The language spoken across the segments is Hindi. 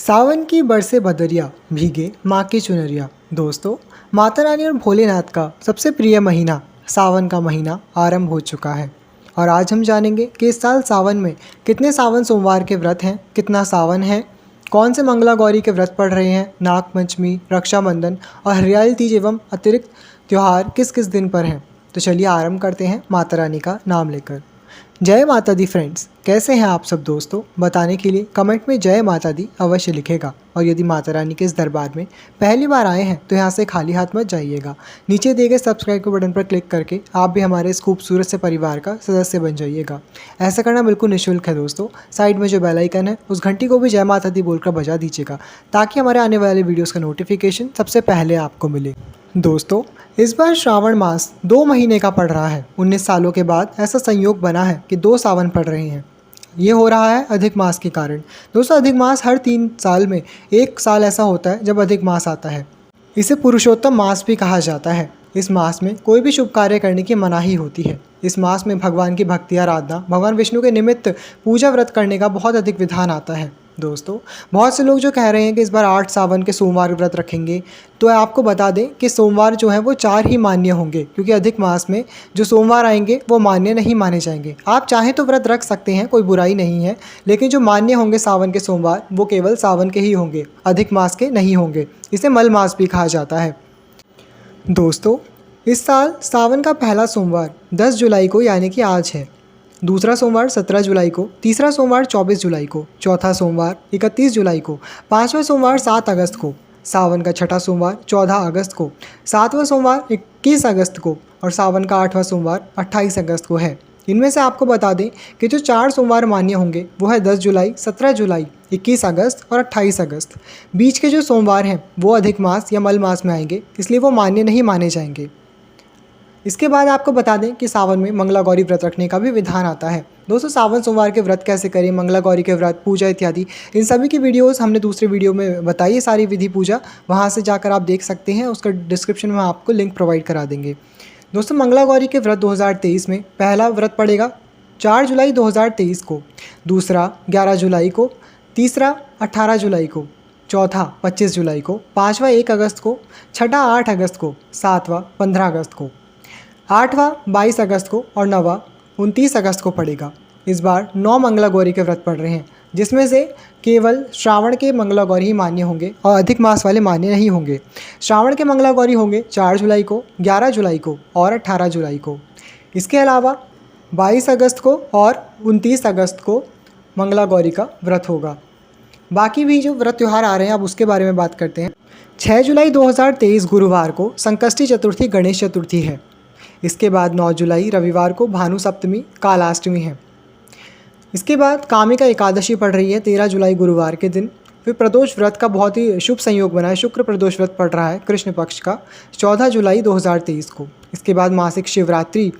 सावन की बरसे बदरिया भीगे माँ की चुनरिया। दोस्तों, माता रानी और भोलेनाथ का सबसे प्रिय महीना सावन का महीना आरंभ हो चुका है। और आज हम जानेंगे कि इस साल सावन में कितने सावन सोमवार के व्रत हैं, कितना सावन है, कौन से मंगला गौरी के व्रत पड़ रहे हैं, नागपंचमी, रक्षाबंधन और हरियाली तीज एवं अतिरिक्त त्यौहार किस किस दिन पर हैं। तो चलिए आरंभ करते हैं माता रानी का नाम लेकर। जय माता दी फ्रेंड्स, कैसे हैं आप सब दोस्तों? बताने के लिए कमेंट में जय माता दी अवश्य लिखेगा। और यदि माता रानी के इस दरबार में पहली बार आए हैं तो यहाँ से खाली हाथ मत जाइएगा। नीचे दिए गए सब्सक्राइब के बटन पर क्लिक करके आप भी हमारे इस खूबसूरत से परिवार का सदस्य बन जाइएगा। ऐसा करना बिल्कुल निःशुल्क है दोस्तों। साइड में जो बेल आइकन है उस घंटी को भी जय माता दी बोलकर बजा दीजिएगा, ताकि हमारे आने वाले वीडियोज़ का नोटिफिकेशन सबसे पहले आपको मिले। दोस्तों, इस बार श्रावण मास 2 महीने का पड़ रहा है। 19 सालों के बाद ऐसा संयोग बना है कि 2 सावन पड़ रहे हैं। ये हो रहा है अधिक मास के कारण। दोस्तों, अधिक मास हर 3 साल में एक साल ऐसा होता है जब अधिक मास आता है। इसे पुरुषोत्तम मास भी कहा जाता है। इस मास में कोई भी शुभ कार्य करने की मनाही होती है। इस मास में भगवान की भक्ति आराधना, भगवान विष्णु के निमित्त पूजा व्रत करने का बहुत अधिक विधान आता है। दोस्तों, बहुत से लोग जो कह रहे हैं कि इस बार 8 सावन के सोमवार व्रत रखेंगे, तो आपको बता दें कि सोमवार जो है वो 4 ही मान्य होंगे, क्योंकि अधिक मास में जो सोमवार आएंगे वो मान्य नहीं माने जाएंगे। आप चाहें तो व्रत रख सकते हैं, कोई बुराई नहीं है, लेकिन जो मान्य होंगे सावन के सोमवार वो केवल सावन के ही होंगे, अधिक मास के नहीं होंगे। इसे मल मास भी कहा जाता है। दोस्तों, इस साल सावन का पहला सोमवार 10 जुलाई को यानी कि आज है। दूसरा सोमवार 17 जुलाई को, तीसरा सोमवार 24 जुलाई को, चौथा सोमवार 31 जुलाई को, पांचवा सोमवार 7 अगस्त को, सावन का छठा सोमवार 14 अगस्त को, सातवां सोमवार 21 अगस्त को और सावन का 8वां सोमवार 28 अगस्त को है। इनमें से आपको बता दें कि जो 4 सोमवार मान्य होंगे वो है 10 जुलाई, 17 जुलाई, 21 अगस्त और 28 अगस्त। बीच के जो सोमवार हैं वो अधिक मास या मल मास में आएंगे, इसलिए वो मान्य नहीं माने जाएंगे। इसके बाद आपको बता दें कि सावन में मंगला गौरी व्रत रखने का भी विधान आता है। दोस्तों, सावन सोमवार के व्रत कैसे करें, मंगला गौरी के व्रत, पूजा इत्यादि, इन सभी की वीडियोस हमने दूसरे वीडियो में बताई है, सारी विधि पूजा। वहां से जाकर आप देख सकते हैं, उसका डिस्क्रिप्शन में आपको लिंक प्रोवाइड करा देंगे। दोस्तों, मंगला गौरी के व्रत 2023 में पहला व्रत पड़ेगा 4 जुलाई 2023 को, दूसरा 11 जुलाई को, तीसरा 18 जुलाई को, चौथा 25 जुलाई को, पाँचवा 1 अगस्त को, छठा 8 अगस्त को, सातवां 15 अगस्त को, 8वां 22 अगस्त को और 9वां 29 अगस्त को पड़ेगा। इस बार 9 मंगला गौरी के व्रत पड़ रहे हैं, जिसमें से केवल श्रावण के मंगला गौरी ही मान्य होंगे और अधिक मास वाले मान्य नहीं होंगे। श्रावण के मंगला गौरी होंगे 4 जुलाई को, 11 जुलाई को और 18 जुलाई को। इसके अलावा 22 अगस्त को और 29 अगस्त को मंगला गौरी का व्रत होगा। बाकी भी जो व्रत त्यौहार आ रहे हैं अब उसके बारे में बात करते हैं। 6 जुलाई 2023 गुरुवार को संकष्टी चतुर्थी गणेश चतुर्थी है। इसके बाद 9 जुलाई रविवार को भानु सप्तमी कालाष्टमी है। इसके बाद कामिका एकादशी पड़ रही है 13 जुलाई गुरुवार के दिन। फिर प्रदोष व्रत का बहुत ही शुभ संयोग बना है, शुक्र प्रदोष व्रत पड़ रहा है कृष्ण पक्ष का 14 जुलाई 2023 को। इसके बाद मासिक शिवरात्रि,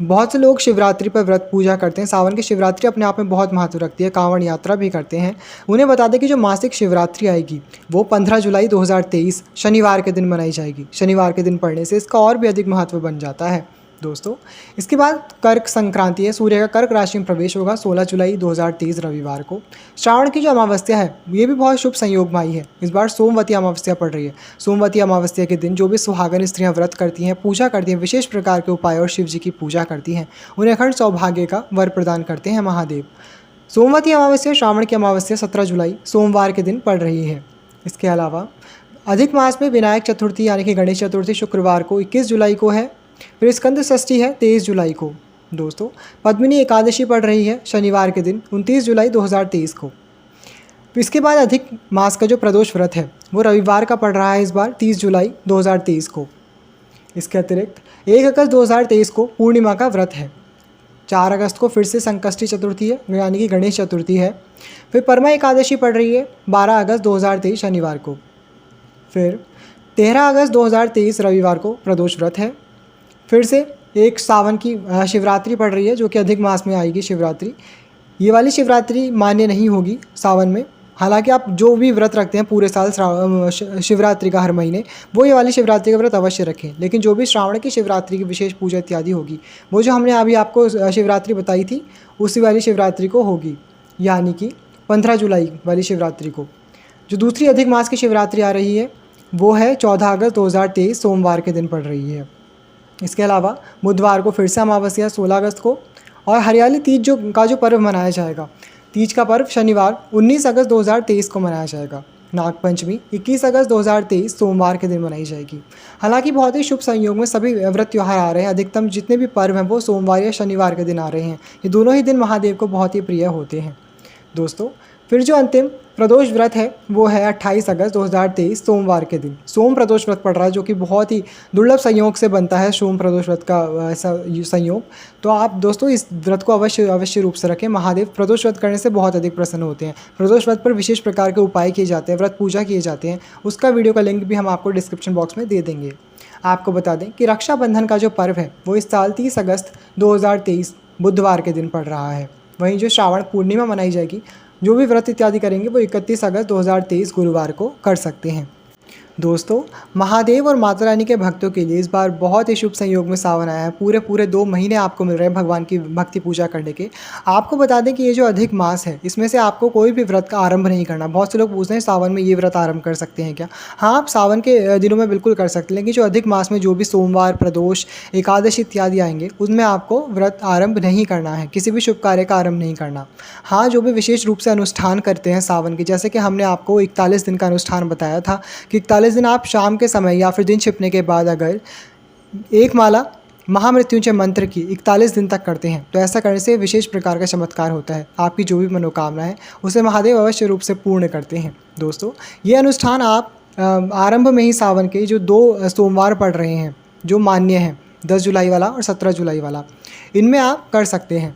बहुत से लोग शिवरात्रि पर व्रत पूजा करते हैं। सावन की शिवरात्रि अपने आप में बहुत महत्व रखती है, कांवड़ यात्रा भी करते हैं। उन्हें बता दें कि जो मासिक शिवरात्रि आएगी वो 15 जुलाई 2023 शनिवार के दिन मनाई जाएगी। शनिवार के दिन पढ़ने से इसका और भी अधिक महत्व बन जाता है। दोस्तों, इसके बाद कर्क संक्रांति है, सूर्य का कर्क राशि में प्रवेश होगा 16 जुलाई 2023 रविवार को। श्रावण की जो अमावस्या है ये भी बहुत शुभ संयोग में आई है। इस बार सोमवती अमावस्या पड़ रही है। सोमवती अमावस्या के दिन जो भी सुहागन स्त्रियां व्रत करती हैं, पूजा करती हैं, विशेष प्रकार के उपाय और शिव जी की पूजा करती हैं, उन्हें अखंड सौभाग्य का वर प्रदान करते हैं महादेव। सोमवती अमावस्या श्रावण की अमावस्या 17 जुलाई सोमवार के दिन पड़ रही है। इसके अलावा अधिक मास में विनायक चतुर्थी यानी कि गणेश चतुर्थी शुक्रवार को 21 जुलाई को है। फिर स्कंद षष्ठी है 23 जुलाई को। दोस्तों, पद्मिनी एकादशी पड़ रही है शनिवार के दिन 29 जुलाई 2023 को। इसके बाद अधिक मास का जो प्रदोष व्रत है वो रविवार का पड़ रहा है इस बार 30 जुलाई 2023 को। इसके अतिरिक्त 1 अगस्त 2023 को पूर्णिमा का व्रत है। 4 अगस्त को फिर से संकष्टी चतुर्थी है यानी कि गणेश चतुर्थी है। फिर परमा एकादशी पड़ रही है 12 अगस्त 2023 शनिवार को। फिर 13 अगस्त 2023 रविवार को प्रदोष व्रत है। फिर से एक सावन की शिवरात्रि पड़ रही है जो कि अधिक मास में आएगी शिवरात्रि। ये वाली शिवरात्रि मान्य नहीं होगी सावन में। हालांकि आप जो भी व्रत रखते हैं पूरे साल शिवरात्रि का हर महीने, वो ये वाली शिवरात्रि का व्रत अवश्य रखें। लेकिन जो भी श्रावण की शिवरात्रि की विशेष पूजा इत्यादि होगी, वो जो हमने अभी आपको शिवरात्रि बताई थी उसी वाली शिवरात्रि को होगी, यानी कि 15 जुलाई वाली शिवरात्रि को। जो दूसरी अधिक मास की शिवरात्रि आ रही है वो है 14 अगस्त 2023 सोमवार के दिन पड़ रही है। इसके अलावा बुधवार को फिर से अमावस्या 16 अगस्त को, और हरियाली तीज जो पर्व मनाया जाएगा, तीज का पर्व शनिवार 19 अगस्त 2023 को मनाया जाएगा। नागपंचमी 21 अगस्त 2023 सोमवार के दिन मनाई जाएगी। हालांकि बहुत ही शुभ संयोग में सभी व्रत त्यौहार आ रहे हैं। अधिकतम जितने भी पर्व हैं वो सोमवार या शनिवार के दिन आ रहे हैं। ये दोनों ही दिन महादेव को बहुत ही प्रिय होते हैं। दोस्तों, फिर जो अंतिम प्रदोष व्रत है वो है 28 अगस्त 2023 सोमवार के दिन सोम प्रदोष व्रत पड़ रहा है, जो कि बहुत ही दुर्लभ संयोग से बनता है सोम प्रदोष व्रत का ऐसा संयोग। तो आप दोस्तों इस व्रत को अवश्य रूप से रखें। महादेव प्रदोष व्रत करने से बहुत अधिक प्रसन्न होते हैं। प्रदोष व्रत पर विशेष प्रकार के उपाय किए जाते हैं, व्रत पूजा किए जाते हैं। उसका वीडियो का लिंक भी हम आपको डिस्क्रिप्शन बॉक्स में दे देंगे। आपको बता दें कि रक्षाबंधन का जो पर्व है वो इस साल 30 अगस्त 2023 बुधवार के दिन पड़ रहा है। वहीं जो श्रावण पूर्णिमा मनाई जाएगी, जो भी व्रत इत्यादि करेंगे वो 31 अगस्त 2023 गुरुवार को कर सकते हैं। दोस्तों, महादेव और माता रानी के भक्तों के लिए इस बार बहुत ही शुभ संयोग में सावन आया है। पूरे 2 महीने आपको मिल रहे हैं भगवान की भक्ति पूजा करने के। आपको बता दें कि ये जो अधिक मास है इसमें से आपको कोई भी व्रत का आरंभ नहीं करना। बहुत से लोग पूछते हैं सावन में ये व्रत आरंभ कर सकते हैं क्या? हाँ, आप सावन के दिनों में बिल्कुल कर सकते हैं, लेकिन जो अधिक मास में जो भी सोमवार, प्रदोष, एकादशी इत्यादि आएंगे उनमें आपको व्रत आरंभ नहीं करना है, किसी भी शुभ कार्य का आरंभ नहीं करना। हाँ, जो भी विशेष रूप से अनुष्ठान करते हैं सावन के, जैसे कि हमने आपको 41 दिन का अनुष्ठान बताया था कि 41 दिन आप शाम के समय या फिर दिन छिपने के बाद अगर एक माला महामृत्युंजय मंत्र की 41 दिन तक करते हैं तो ऐसा करने से विशेष प्रकार का चमत्कार होता है। आपकी जो भी मनोकामना है उसे महादेव अवश्य रूप से पूर्ण करते हैं। दोस्तों, ये अनुष्ठान आप आरंभ में ही सावन के जो 2 सोमवार पड़ रहे हैं जो मान्य हैं, 10 जुलाई वाला और 17 जुलाई वाला, इनमें आप कर सकते हैं।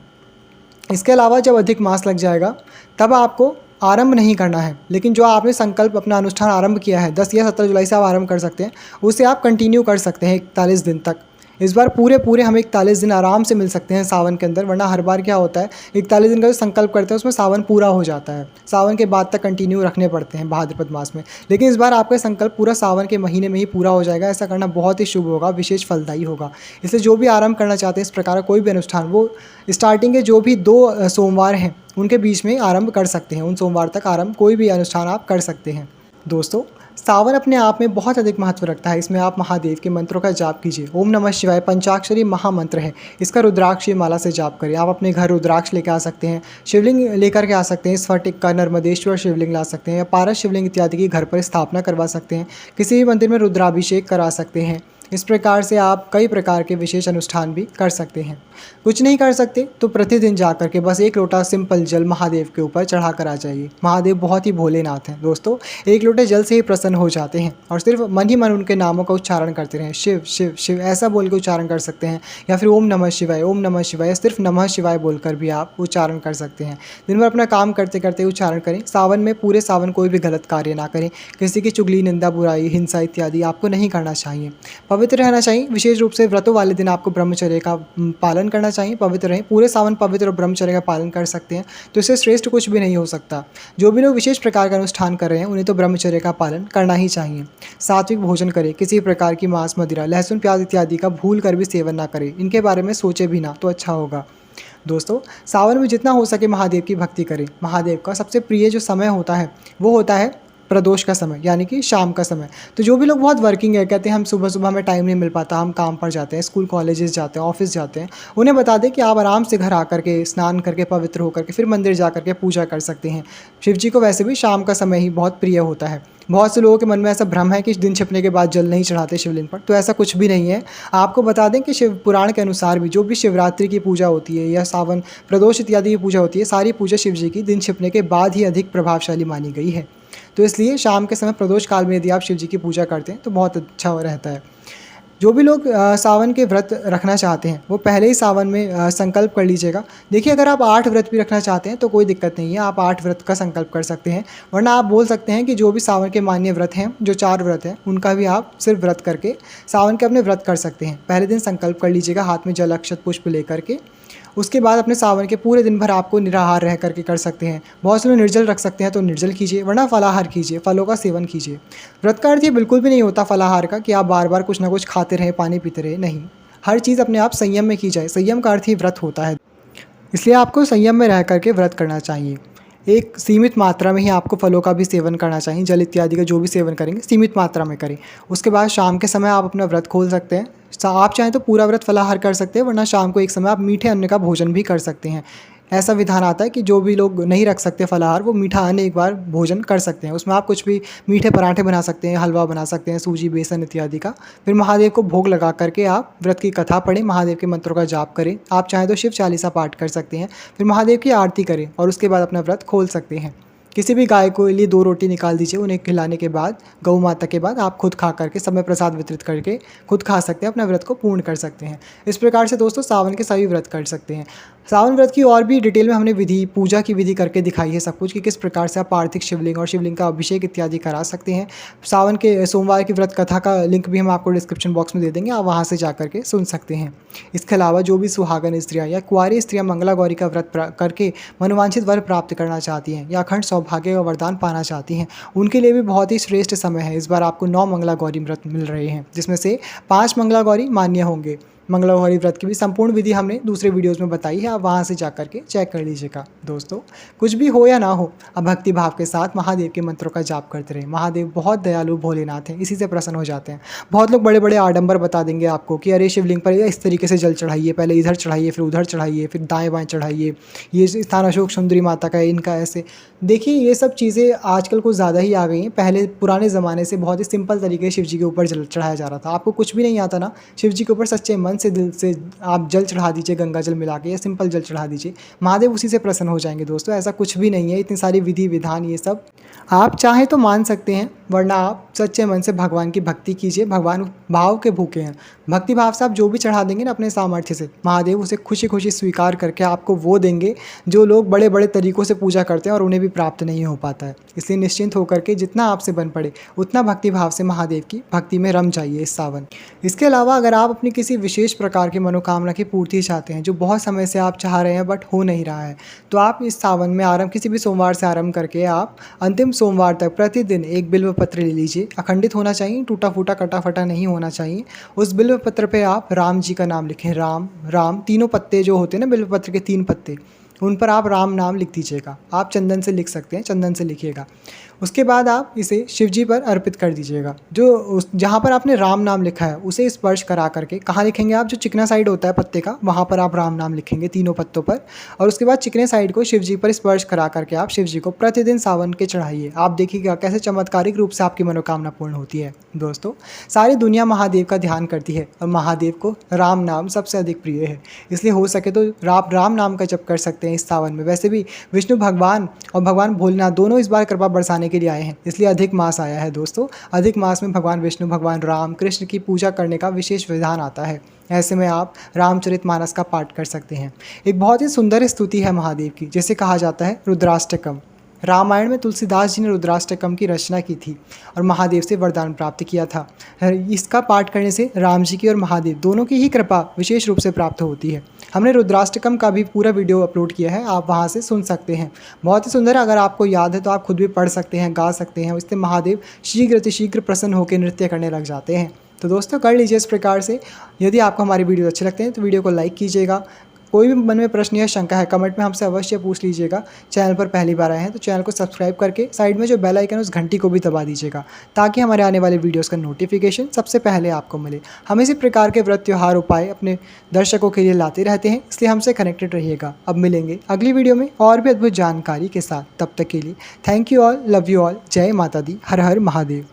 इसके अलावा जब अधिक मास लग जाएगा तब आपको आरंभ नहीं करना है, लेकिन जो आपने संकल्प अपना अनुष्ठान आरंभ किया है 10 या 17 जुलाई से आप आरंभ कर सकते हैं, उसे आप कंटिन्यू कर सकते हैं 41 दिन तक। इस बार पूरे हमें 41 दिन आराम से मिल सकते हैं सावन के अंदर, वरना हर बार क्या होता है 41 दिन का जो संकल्प करते हैं उसमें सावन पूरा हो जाता है, सावन के बाद तक कंटिन्यू रखने पड़ते हैं भाद्रपद मास में। लेकिन इस बार आपका संकल्प पूरा सावन के महीने में ही पूरा हो जाएगा। ऐसा करना बहुत ही शुभ होगा, विशेष फलदायी होगा। इसलिए जो भी आरंभ करना चाहते हैं इस प्रकार का कोई भी अनुष्ठान, वो स्टार्टिंग के जो भी 2 सोमवार हैं उनके बीच में आरंभ कर सकते हैं। उन सोमवार तक आरंभ कोई भी अनुष्ठान आप कर सकते हैं। दोस्तों, सावन अपने आप में बहुत अधिक महत्व रखता है। इसमें आप महादेव के मंत्रों का जाप कीजिए। ओम नमः शिवाय पंचाक्षरी महामंत्र है, इसका रुद्राक्ष माला से जाप करिए। आप अपने घर रुद्राक्ष लेकर आ सकते हैं, शिवलिंग लेकर के आ सकते हैं, स्फटिक का नर्मदेश्वर शिवलिंग ला सकते हैं या पारस शिवलिंग इत्यादि की घर पर स्थापना करवा सकते हैं। किसी भी मंदिर में रुद्राभिषेक करा सकते हैं। इस प्रकार से आप कई प्रकार के विशेष अनुष्ठान भी कर सकते हैं। कुछ नहीं कर सकते तो प्रतिदिन जाकर के बस 1 लोटा सिंपल जल महादेव के ऊपर चढ़ा कर आ जाइए। महादेव बहुत ही भोलेनाथ हैं दोस्तों, 1 लोटे जल से ही प्रसन्न हो जाते हैं और सिर्फ मन ही मन उनके नामों का उच्चारण करते रहें। शिव शिव शिव ऐसा बोल के उच्चारण कर सकते हैं, या फिर ओम नमः शिवाय, ओम नमः शिवाय, सिर्फ नमः शिवाय बोलकर भी आप उच्चारण कर सकते हैं। दिन भर अपना काम करते करते उच्चारण करें। सावन में पूरे सावन कोई भी गलत कार्य ना करें। किसी की चुगली, निंदा, बुराई, हिंसा इत्यादि आपको नहीं करना चाहिए। पवित्र रहना चाहिए। विशेष रूप से व्रतों वाले दिन आपको ब्रह्मचर्य का पालन करना चाहिए। पवित्र रहें, पूरे सावन पवित्र और ब्रह्मचर्य का पालन कर सकते हैं तो इससे श्रेष्ठ कुछ भी नहीं हो सकता। जो भी लोग विशेष प्रकार का अनुष्ठान कर रहे हैं उन्हें तो ब्रह्मचर्य का पालन करना ही चाहिए। सात्विक भोजन करें, किसी प्रकार की मांस, मदिरा, लहसुन, प्याज इत्यादि का भूल कर भी सेवन ना करें। इनके बारे में सोचे भी ना तो अच्छा होगा। दोस्तों, सावन में जितना हो सके महादेव की भक्ति करें। महादेव का सबसे प्रिय जो समय होता है वो होता है प्रदोष का समय, यानी कि शाम का समय। तो जो भी लोग बहुत वर्किंग है, कहते हैं हम सुबह हमें टाइम नहीं मिल पाता, हम काम पर जाते हैं, स्कूल कॉलेजेस जाते हैं, ऑफिस जाते हैं, उन्हें बता दें कि आप आराम से घर आकर के स्नान करके पवित्र होकर के फिर मंदिर जा करके पूजा कर सकते हैं। शिव जी को वैसे भी शाम का समय ही बहुत प्रिय होता है। बहुत से लोगों के मन में ऐसा भ्रम है कि दिन छिपने के बाद जल नहीं चढ़ाते शिवलिंग पर, तो ऐसा कुछ भी नहीं है। आपको बता दें कि शिव पुराण के अनुसार भी जो भी शिवरात्रि की पूजा होती है या सावन प्रदोष इत्यादि की पूजा होती है, सारी पूजा शिव जी की दिन छिपने के बाद ही अधिक प्रभावशाली मानी गई है। तो इसलिए शाम के समय प्रदोष काल में यदि आप शिव जी की पूजा करते हैं तो बहुत अच्छा रहता है। जो भी लोग सावन के व्रत रखना चाहते हैं वो पहले ही सावन में संकल्प कर लीजिएगा। देखिए, अगर आप 8 व्रत भी रखना चाहते हैं तो कोई दिक्कत नहीं है, आप 8 व्रत का संकल्प कर सकते हैं। वरना आप बोल सकते हैं कि जो भी सावन के मान्य व्रत हैं, जो 4 व्रत हैं, उनका भी आप सिर्फ व्रत करके सावन के अपने व्रत कर सकते हैं। पहले दिन संकल्प कर लीजिएगा, हाथ में जल, अक्षत, पुष्प लेकर के। उसके बाद अपने सावन के पूरे दिन भर आपको निराहार रह करके कर सकते हैं। बहुत से लोग निर्जल रख सकते हैं तो निर्जल कीजिए, वरना फलाहार कीजिए, फलों का सेवन कीजिए। व्रत का अर्थ ये बिल्कुल भी नहीं होता फलाहार का कि आप बार बार कुछ ना कुछ खाते रहें, पानी पीते रहें। नहीं, हर चीज़ अपने आप संयम में की जाए। संयम का अर्थ ही व्रत होता है, इसलिए आपको संयम में रह करके व्रत करना चाहिए। एक सीमित मात्रा में ही आपको फलों का भी सेवन करना चाहिए। जल इत्यादि का जो भी सेवन करेंगे सीमित मात्रा में करें। उसके बाद शाम के समय आप अपना व्रत खोल सकते हैं। आप चाहें तो पूरा व्रत फलाहार कर सकते हैं, वरना शाम को एक समय आप मीठे अन्न का भोजन भी कर सकते हैं। ऐसा विधान आता है कि जो भी लोग नहीं रख सकते फलाहार, वो मीठा अन्न एक बार भोजन कर सकते हैं। उसमें आप कुछ भी मीठे पराठे बना सकते हैं, हलवा बना सकते हैं, सूजी, बेसन इत्यादि का। फिर महादेव को भोग लगा करके आप व्रत की कथा पढ़ें, महादेव के मंत्रों का जाप करें। आप चाहें तो शिव चालीसा पाठ कर सकते हैं। फिर महादेव की आरती करें और उसके बाद अपना व्रत खोल सकते हैं। किसी भी गाय को लिए 2 रोटी निकाल दीजिए। उन्हें खिलाने के बाद, गौ माता के बाद आप खुद खा करके, समय प्रसाद वितरित करके खुद खा सकते हैं, अपना व्रत को पूर्ण कर सकते हैं। इस प्रकार से दोस्तों सावन के सभी व्रत कर सकते हैं। सावन व्रत की और भी डिटेल में हमने विधि, पूजा की विधि करके दिखाई है सब कुछ, कि किस प्रकार से आप पार्थिव शिवलिंग और शिवलिंग का अभिषेक इत्यादि करा सकते हैं। सावन के सोमवार की व्रत कथा का लिंक भी हम आपको डिस्क्रिप्शन बॉक्स में दे देंगे, आप वहाँ से जा करके सुन सकते हैं। इसके अलावा जो भी सुहागन स्त्रियाँ या कुंवारी स्त्रियाँ मंगला गौरी का व्रत करके मनोवांछित वर प्राप्त करना चाहती हैं या अखंड सौभाग्य और वरदान पाना चाहती हैं, उनके लिए भी बहुत ही श्रेष्ठ समय है। इस बार आपको 9 मंगला गौरी व्रत मिल रहे हैं, जिसमें से 5 मंगला गौरी मान्य होंगे। मंगला गौरी व्रत की भी संपूर्ण विधि हमने दूसरे वीडियोस में बताई है, आप वहाँ से जा करके चेक कर लीजिएगा। दोस्तों कुछ भी हो या ना हो, अब भक्ति भाव के साथ महादेव के मंत्रों का जाप करते रहें। महादेव बहुत दयालु भोलेनाथ हैं, इसी से प्रसन्न हो जाते हैं। बहुत लोग बड़े बड़े आडंबर बता देंगे आपको कि अरे शिवलिंग पर इस तरीके से जल चढ़ाइए, पहले इधर चढ़ाइए, फिर उधर चढ़ाइए, फिर दाएँ बाएँ चढ़ाइए, ये स्थान अशोक सुंदरी माता का है, इनका ऐसे। देखिए ये सब चीज़ें आजकल कुछ ज़्यादा ही आ गई हैं। पहले पुराने ज़माने से बहुत ही सिंपल तरीके से शिव जी के ऊपर जल चढ़ाया जा रहा था। आपको कुछ भी नहीं आता ना, शिव जी के ऊपर सच्चे मन से, दिल से आप जल चढ़ा दीजिए, गंगा जल मिला के या सिंपल जल चढ़ा दीजिए, महादेव उसी से प्रसन्न हो जाएंगे। दोस्तों ऐसा कुछ भी नहीं है, इतनी सारी विधि विधान ये सब आप चाहें तो मान सकते हैं, वरना आप सच्चे मन से भगवान की भक्ति कीजिए। भगवान भाव के भूखे हैं। भक्ति भाव से आप जो भी चढ़ा देंगे ना अपने सामर्थ्य से, महादेव उसे खुशी खुशी स्वीकार करके आपको वो देंगे जो लोग बड़े बड़े तरीक़ों से पूजा करते हैं और उन्हें भी प्राप्त नहीं हो पाता है। इसलिए निश्चिंत होकर के जितना आपसे बन पड़े उतना भक्ति भाव से महादेव की भक्ति में रम जाइए इस सावन। इसके अलावा अगर आप अपनी किसी विशेष प्रकार की मनोकामना की पूर्ति चाहते हैं, जो बहुत समय से आप चाह रहे हैं बट हो नहीं रहा है, तो आप इस सावन में किसी भी सोमवार से आरंभ करके आप अंतिम सोमवार तक प्रतिदिन एक बिल्व पत्र ले लीजिए। अखंडित होना चाहिए, टूटा फूटा कटा फटा नहीं होना चाहिए। उस बिल्व पत्र पे आप राम जी का नाम लिखें। राम राम, तीनों पत्ते जो होते हैं ना बिल्व पत्र के 3 पत्ते, उन पर आप राम नाम लिख दीजिएगा। आप चंदन से लिख सकते हैं, चंदन से लिखिएगा। उसके बाद आप इसे शिव जी पर अर्पित कर दीजिएगा। जो जहाँ पर आपने राम नाम लिखा है उसे स्पर्श करा करके, कहाँ लिखेंगे आप, जो चिकना साइड होता है पत्ते का, वहाँ पर आप राम नाम लिखेंगे तीनों पत्तों पर। और उसके बाद चिकने साइड को शिव जी पर स्पर्श करा करके आप शिव जी को प्रतिदिन सावन के चढ़ाइए। आप देखिएगा कैसे चमत्कारिक रूप से आपकी मनोकामना पूर्ण होती है। दोस्तों सारी दुनिया महादेव का ध्यान करती है और महादेव को राम नाम सबसे अधिक प्रिय है, इसलिए हो सके तो राम नाम का जप कर सकते हैं इस सावन में। वैसे भी विष्णु भगवान और भगवान भोलेनाथ दोनों इस बार कृपा बरसाने के लिए आए हैं, इसलिए अधिक मास आया है। दोस्तों अधिक मास में भगवान विष्णु, भगवान राम, कृष्ण की पूजा करने का विशेष विधान आता है। ऐसे में आप रामचरितमानस का पाठ कर सकते हैं। एक बहुत ही सुंदर स्तुति है महादेव की, जिसे कहा जाता है रुद्राष्टकम। रामायण में तुलसीदास जी ने रुद्राष्टकम की रचना की थी और महादेव से वरदान प्राप्त किया था। इसका पाठ करने से राम जी की और महादेव दोनों की ही कृपा विशेष रूप से प्राप्त होती है। हमने रुद्राष्टकम का भी पूरा वीडियो अपलोड किया है, आप वहां से सुन सकते हैं। बहुत ही सुंदर, अगर आपको याद है तो आप खुद भी पढ़ सकते हैं, गा सकते हैं। इससे महादेव शीघ्र अतिशीघ्र प्रसन्न होकर नृत्य करने लग जाते हैं। तो दोस्तों कर लीजिए इस प्रकार से। यदि आपको हमारे वीडियो अच्छे लगते हैं तो वीडियो को लाइक कीजिएगा। कोई भी मन में प्रश्न या शंका है कमेंट में हमसे अवश्य पूछ लीजिएगा। चैनल पर पहली बार आए हैं तो चैनल को सब्सक्राइब करके साइड में जो बेल आइकन है उस घंटी को भी दबा दीजिएगा, ताकि हमारे आने वाले वीडियोस का नोटिफिकेशन सबसे पहले आपको मिले। हम इसी प्रकार के व्रत त्योहार उपाय अपने दर्शकों के लिए लाते रहते हैं, इसलिए हमसे कनेक्टेड रहिएगा। अब मिलेंगे अगली वीडियो में और भी अद्भुत जानकारी के साथ। तब तक के लिए thank you all, love you all, जय माता दी, हर हर महादेव।